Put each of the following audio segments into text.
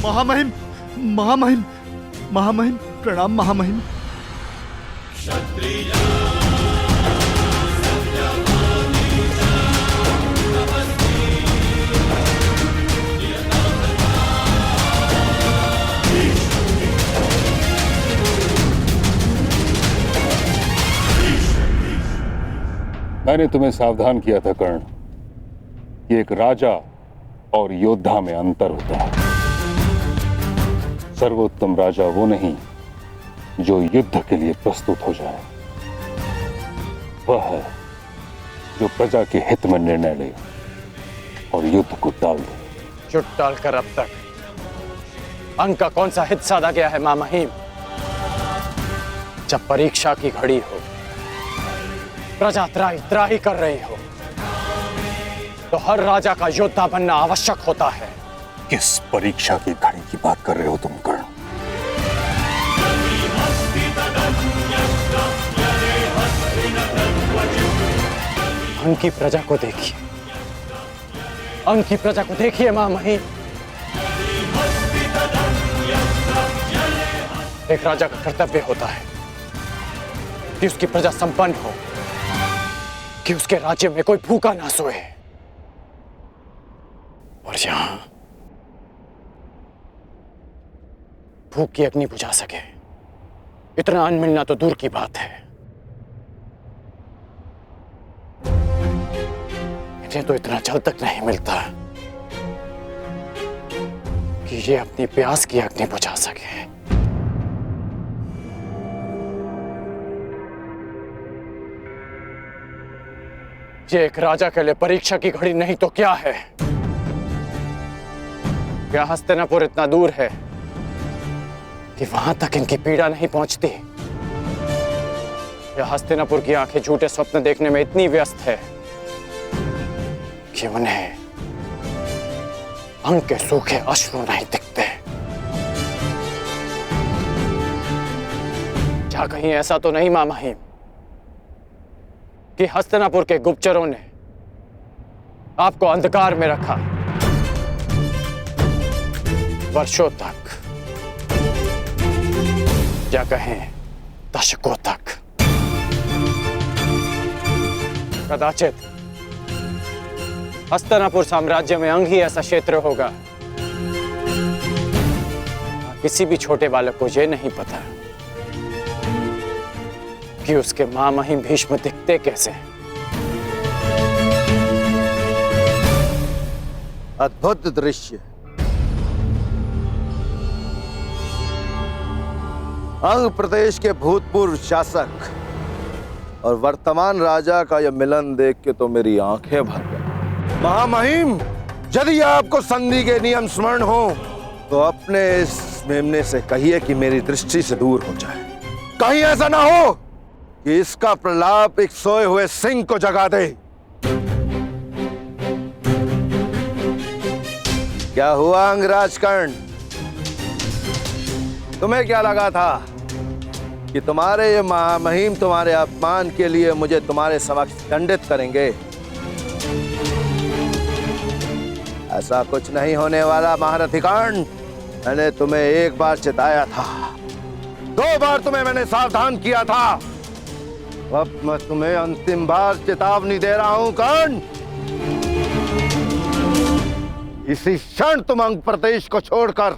महामहिम, महामहिम, महामहिम, प्रणाम महामहिम। मैंने तुम्हें सावधान किया था कर्ण कि एक राजा और योद्धा में अंतर होता है। सर्वोत्तम राजा वो नहीं जो युद्ध के लिए प्रस्तुत हो जाए, वह है जो प्रजा के हित में निर्णय ले और युद्ध को टाल दे। युद्ध टालकर अब तक अंग का कौन सा हित साधा गया है महामहिम? जब परीक्षा की घड़ी हो, प्रजा त्राही त्राही कर रही हो, तो हर राजा का योद्धा बनना आवश्यक होता है। किस परीक्षा की घड़ी की बात कर रहे हो तुम कर्ण? अंग की प्रजा को देखिए, अंग की प्रजा को देखिए महामहिम। एक राजा का कर्तव्य होता है कि उसकी प्रजा संपन्न हो, कि उसके राज्य में कोई भूखा ना सोए। और यहां भूख की अग्नि बुझा सके इतना अन्न मिलना तो दूर की बात है। इन्हें तो इतना जल तक नहीं मिलता कि ये अपनी प्यास की अग्नि बुझा सके। ये एक राजा के लिए परीक्षा की घड़ी नहीं तो क्या है? क्या हस्तिनापुर इतना दूर है कि वहां तक इनकी पीड़ा नहीं पहुंचती? या हस्तिनापुर की आंखें झूठे स्वप्न देखने में इतनी व्यस्त है कि उन्हें अंग के सूखे अश्रु नहीं दिखते? क्या कहीं ऐसा तो नहीं महामहिम कि हस्तिनापुर के गुप्तचरों ने आपको अंधकार में रखा वर्षों तक, या कहें दशकों तक? कदाचित हस्तिनापुर साम्राज्य में अंग ही ऐसा क्षेत्र होगा। किसी भी छोटे बालक को यह नहीं पता कि उसके महामहिम भीष्म दिखते कैसे। अद्भुत दृश्य। अंग प्रदेश के भूतपूर्व शासक और वर्तमान राजा का यह मिलन देख के तो मेरी आंखें भर गई। महामहिम, यदि आपको संधि के नियम स्मरण हो तो अपने इस मेमने से कहिए कि मेरी दृष्टि से दूर हो जाए। कहीं ऐसा ना हो कि इसका प्रलाप एक सोए हुए सिंह को जगा दे। क्या हुआ अंगराज कर्ण? तुम्हें क्या लगा था कि तुम्हारे ये महामहिम तुम्हारे अपमान के लिए मुझे तुम्हारे समक्ष दंडित करेंगे? ऐसा कुछ नहीं होने वाला महारथी कर्ण। मैंने तुम्हें एक बार चिताया था, 2 बार तुम्हें मैंने सावधान किया था, अब मैं तुम्हें अंतिम बार चेतावनी दे रहा हूं कर्ण। इसी क्षण तुम अंग प्रदेश को छोड़कर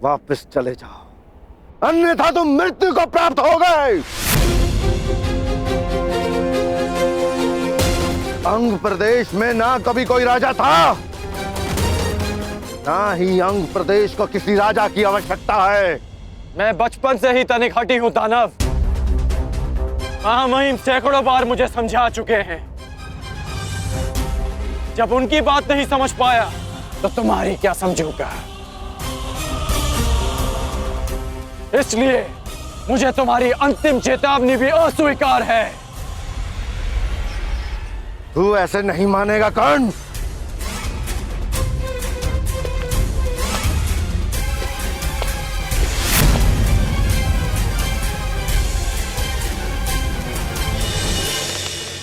वापस चले जाओ, अन्यथा तुम मृत्यु को प्राप्त हो गए। अंग प्रदेश में ना कभी कोई राजा था, ना ही अंग प्रदेश को किसी राजा की आवश्यकता है। मैं बचपन से ही तनिक हटी हूं दानव। महामहिम सैकड़ों बार मुझे समझा चुके हैं। जब उनकी बात नहीं समझ पाया तो तुम्हारी क्या समझूंगा? इसलिए मुझे तुम्हारी अंतिम चेतावनी भी अस्वीकार है। तू ऐसे नहीं मानेगा कर्ण।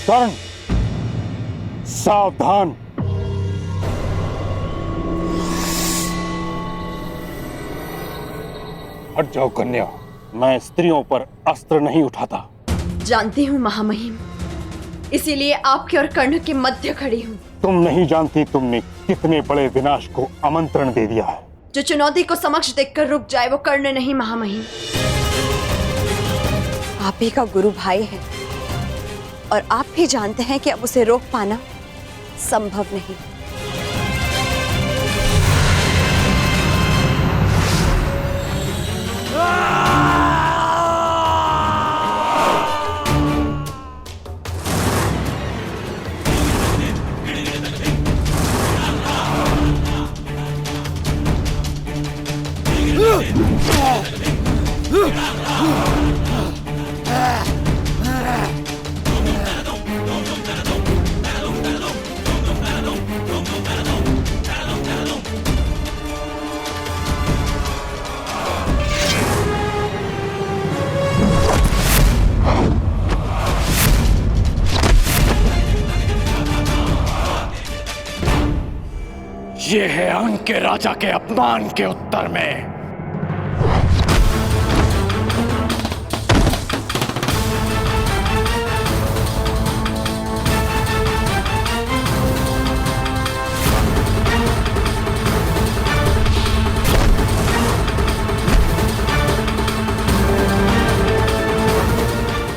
कर्ण, सावधान। हट जाओ कन्या। मैं स्त्रियों पर अस्त्र नहीं उठाता। जानती हूँ महामहिम, इसीलिए आपके और कर्ण के मध्य खड़ी हूँ। तुम नहीं जानती तुमने कितने बड़े विनाश को आमंत्रण दे दिया है। जो चुनौती को समक्ष देखकर रुक जाए वो कर्ण नहीं महामहिम। आप ही का गुरु भाई है और आप भी जानते हैं कि अब उसे रोक पाना संभव नहीं। ये है अंग के राजा के अपमान के उत्तर में।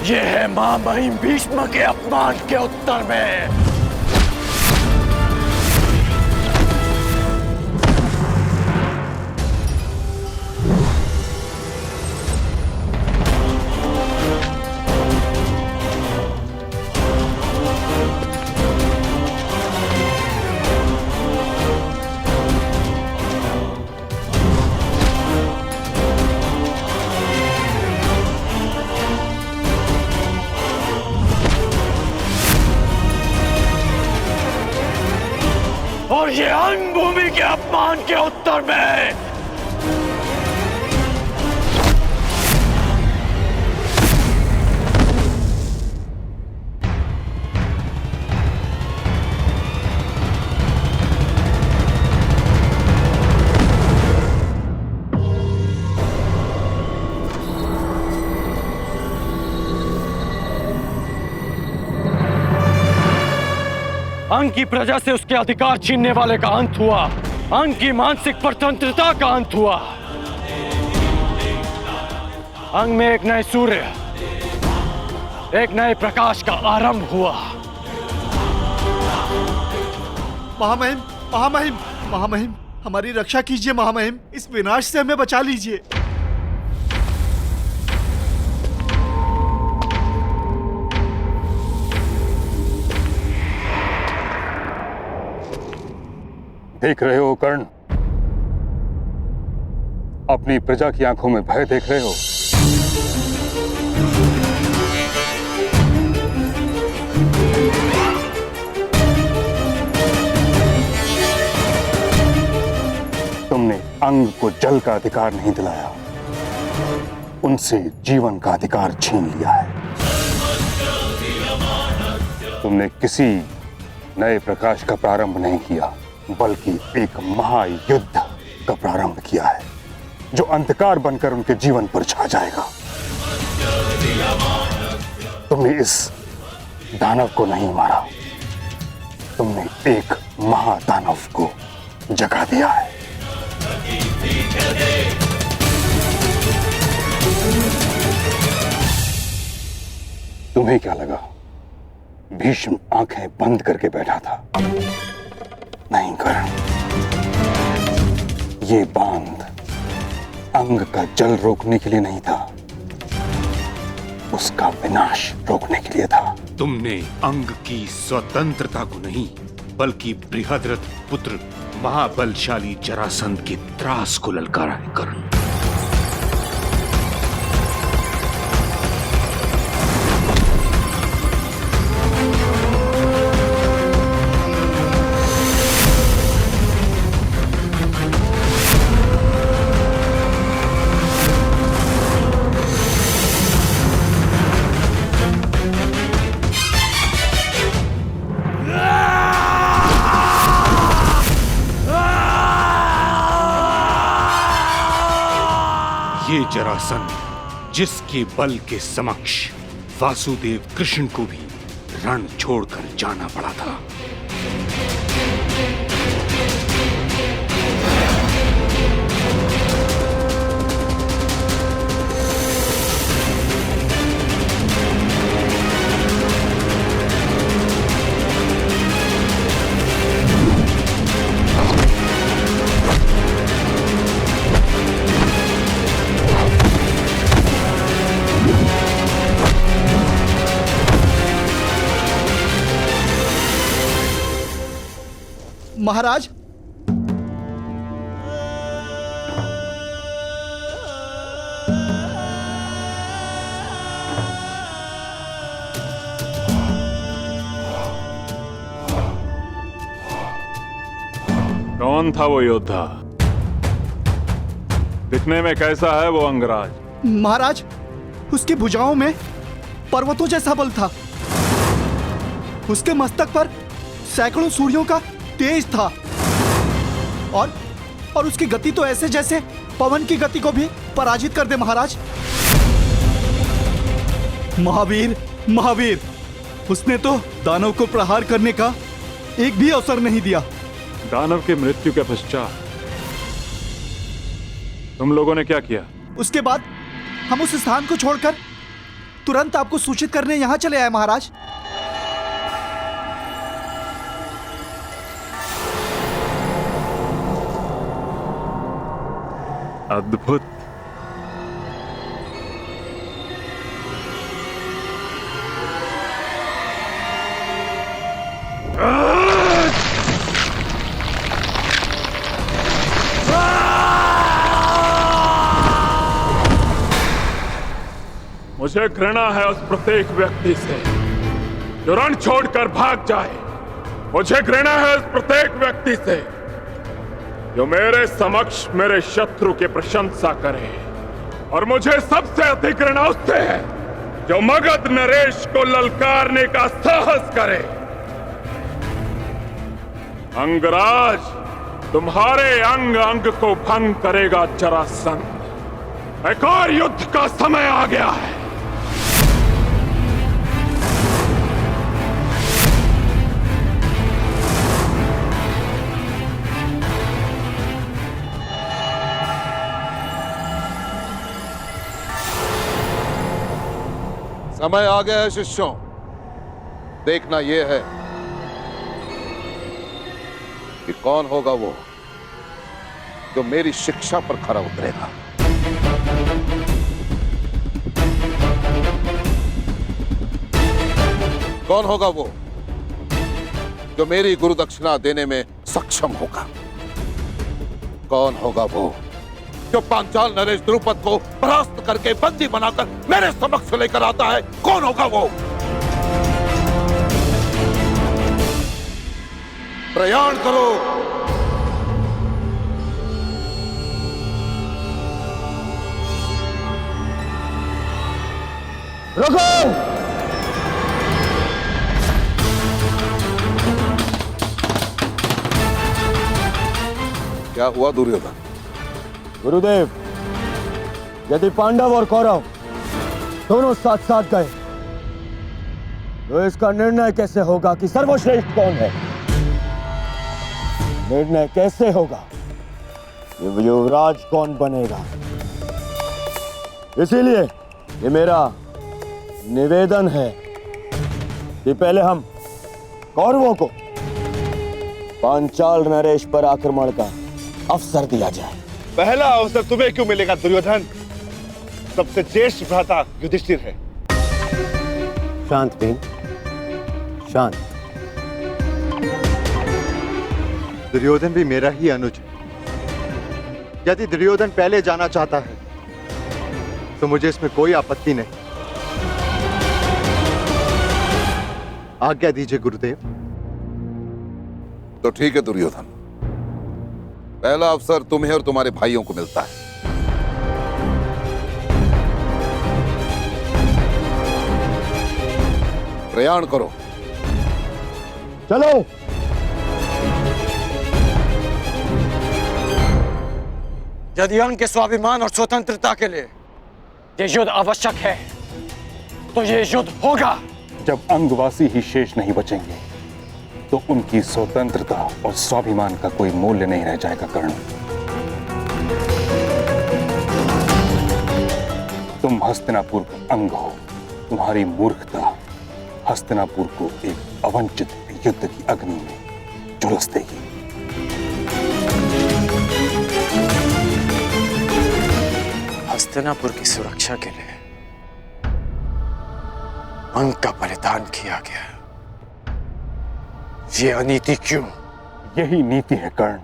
ये है महामहिम भीष्म के अपमान के उत्तर में। और ये अंग भूमि के अपमान के उत्तर में। अंग की प्रजा से उसके अधिकार छीनने वाले का अंत हुआ। अंग की मानसिक स्वतंत्रता का अंत हुआ। अंग में एक नए सूर्य, एक नए प्रकाश का आरंभ हुआ। महामहिम, महामहिम, महामहिम, हमारी रक्षा कीजिए महामहिम। इस विनाश से हमें बचा लीजिए। देख रहे हो कर्ण, अपनी प्रजा की आंखों में भय देख रहे हो। तुमने अंग को जल का अधिकार नहीं दिलाया, उनसे जीवन का अधिकार छीन लिया है। तुमने किसी नए प्रकाश का प्रारंभ नहीं किया, बल्कि एक महायुद्ध का प्रारंभ किया है जो अंधकार बनकर उनके जीवन पर छा जाएगा। तुमने इस दानव को नहीं मारा, तुमने एक महादानव को जगा दिया है। तुम्हें क्या लगा भीष्म आंखें बंद करके बैठा था? नहीं कर्ण, ये बांध अंग का जल रोकने के लिए नहीं था, उसका विनाश रोकने के लिए था। तुमने अंग की स्वतंत्रता को नहीं, बल्कि बृहद्रथ पुत्र महाबलशाली जरासंध के त्रास को ललकारा है कर्ण। ये जरासंध जिसके बल के समक्ष वासुदेव कृष्ण को भी रण छोड़कर जाना पड़ा था। महाराज, कौन था वो योद्धा? दिखने में कैसा है वो अंगराज? महाराज, उसकी भुजाओं में पर्वतों जैसा बल था। उसके मस्तक पर सैकड़ों सूर्यों का तेज था और उसकी गति तो ऐसे जैसे पवन की गति को भी पराजित कर दे। महाराज, महावीर, महावीर, उसने तो दानव को प्रहार करने का एक भी अवसर नहीं दिया। दानव की मृत्यु के पश्चात तुम लोगों ने क्या किया? उसके बाद हम उस स्थान को छोड़कर तुरंत आपको सूचित करने यहां चले आए। महाराज, अद्भुत। मुझे घृणा है उस प्रत्येक व्यक्ति से जो रण छोड़कर भाग जाए। मुझे घृणा है उस प्रत्येक व्यक्ति से जो मेरे समक्ष मेरे शत्रु की प्रशंसा करे, और मुझे सबसे अधिक घृणा उससे है जो मगध नरेश को ललकारने का साहस करे। अंगराज, तुम्हारे अंग अंग को भंग करेगा जरासंध। एक और युद्ध का समय आ गया है। समय आ गया है शिष्यों। देखना यह है कि कौन होगा वो जो मेरी शिक्षा पर खरा उतरेगा। कौन होगा वो जो मेरी गुरु दक्षिणा देने में सक्षम होगा। कौन होगा वो जो पांचाल नरेश द्रुपद को परास्त करके बंदी बनाकर मेरे समक्ष लेकर आता है। कौन होगा वो? प्रयाण करो। रुको! क्या हुआ दुर्योधन? गुरुदेव, यदि पांडव और कौरव दोनों साथ साथ गए तो इसका निर्णय कैसे होगा कि सर्वश्रेष्ठ कौन है? निर्णय कैसे होगा कि युवराज कौन बनेगा? इसीलिए ये मेरा निवेदन है कि पहले हम कौरवों को पांचाल नरेश पर आक्रमण का अवसर दिया जाए। पहला अवसर तुम्हें क्यों मिलेगा दुर्योधन? सबसे ज्येष्ठ भ्राता युधिष्ठिर है। शांत भीम, शांत। दुर्योधन भी मेरा ही अनुज है। यदि दुर्योधन पहले जाना चाहता है तो मुझे इसमें कोई आपत्ति नहीं। आज्ञा दीजिए गुरुदेव। तो ठीक है दुर्योधन, पहला अवसर तुम्हें और तुम्हारे भाइयों को मिलता है। प्रयाण करो। चलो। यदि अंग के स्वाभिमान और स्वतंत्रता के लिए ये युद्ध आवश्यक है तो ये युद्ध होगा। जब अंगवासी ही शेष नहीं बचेंगे तो उनकी स्वतंत्रता और स्वाभिमान का कोई मूल्य नहीं रह जाएगा कर्ण। तुम हस्तिनापुर का अंग हो। तुम्हारी मूर्खता हस्तिनापुर को एक अवंचित युद्ध की अग्नि में झुलस देगी। हस्तिनापुर की सुरक्षा के लिए अंग का बलिदान किया गया। ये अनीति क्यों? यही नीति है कर्ण।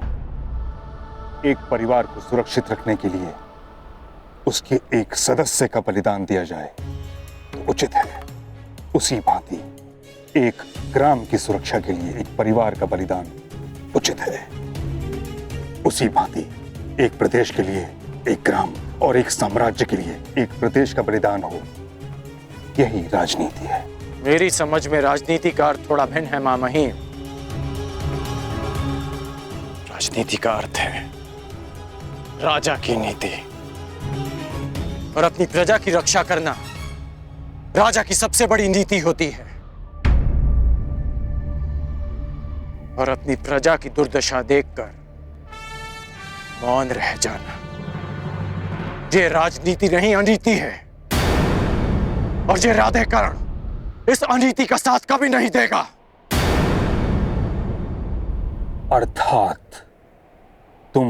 एक परिवार को सुरक्षित रखने के लिए उसके एक सदस्य का बलिदान दिया जाए तो उचित है। उसी भांति एक ग्राम की सुरक्षा के लिए एक परिवार का बलिदान उचित है। उसी भांति एक प्रदेश के लिए एक ग्राम और एक साम्राज्य के लिए एक प्रदेश का बलिदान हो। यही राजनीति है। मेरी समझ में राजनीति का अर्थ थोड़ा भिन्न है मां महिम। राजनीति का अर्थ है राजा की नीति और अपनी प्रजा की रक्षा करना राजा की सबसे बड़ी नीति होती है। और अपनी प्रजा की दुर्दशा देखकर मौन रह जाना ये राजनीति नहीं अनीति है। और ये राधे कर्ण इस अनीति का साथ कभी नहीं देगा। अर्थात तुम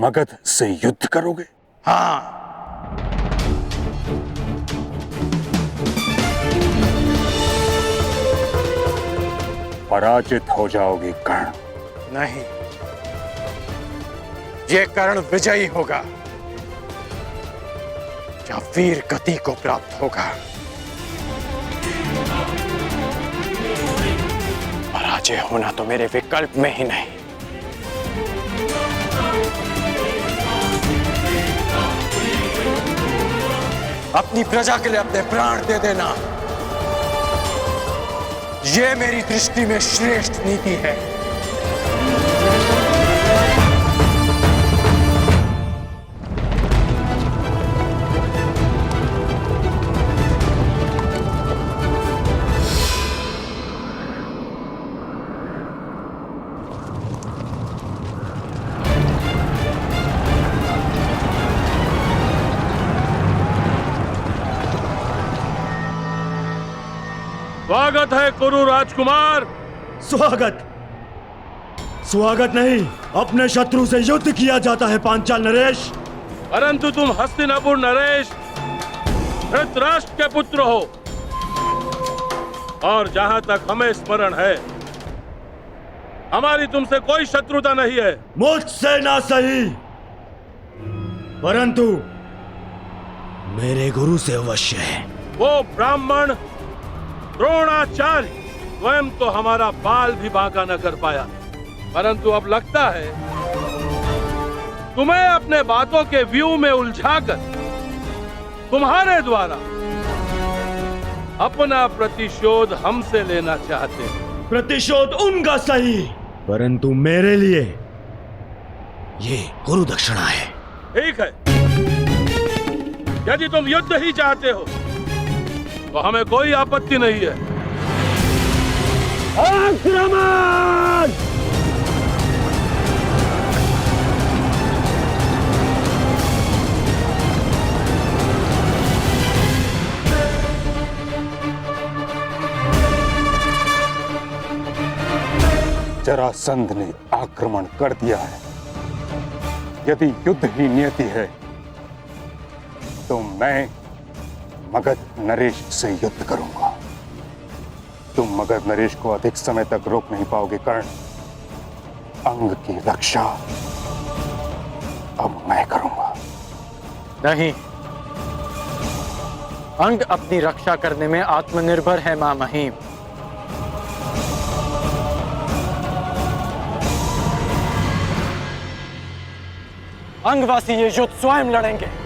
मगध से युद्ध करोगे? हाँ, पराजित हो जाओगे कर्ण। नहीं, ये कर्ण विजयी होगा या वीर गति को प्राप्त होगा। पराजय होना तो मेरे विकल्प में ही नहीं। अपनी प्रजा के लिए अपने प्राण दे देना ये मेरी दृष्टि में श्रेष्ठ नीति है। स्वागत है कुरु राजकुमार। स्वागत स्वागत नहीं, अपने शत्रु से युद्ध किया जाता है पांचाल नरेश। परंतु तुम हस्तिनापुर नरेश धृतराष्ट्र के पुत्र हो और जहां तक हमें स्मरण है हमारी तुमसे कोई शत्रुता नहीं है। मुझसे ना सही, परंतु मेरे गुरु से अवश्य है। वो ब्राह्मण द्रोणाचार्य स्वयं तो हमारा बाल भी बांका न कर पाया, परंतु अब लगता है तुम्हें अपने बातों के व्यू में उलझाकर तुम्हारे द्वारा अपना प्रतिशोध हमसे लेना चाहते हैं। प्रतिशोध उनका सही, परंतु मेरे लिए ये गुरु दक्षिणा है। ठीक है, यदि तुम युद्ध ही चाहते हो तो हमें कोई आपत्ति नहीं है। आक्रमण! जरासंध ने आक्रमण कर दिया है। यदि युद्ध ही नियति है तो मैं मगध नरेश से युद्ध करूंगा। तुम मगध नरेश को अधिक समय तक रोक नहीं पाओगे कर्ण। अंग की रक्षा अब मैं करूंगा। नहीं, अंग अपनी रक्षा करने में आत्मनिर्भर है मां महिम। अंगवासी ये युद्ध स्वयं लड़ेंगे।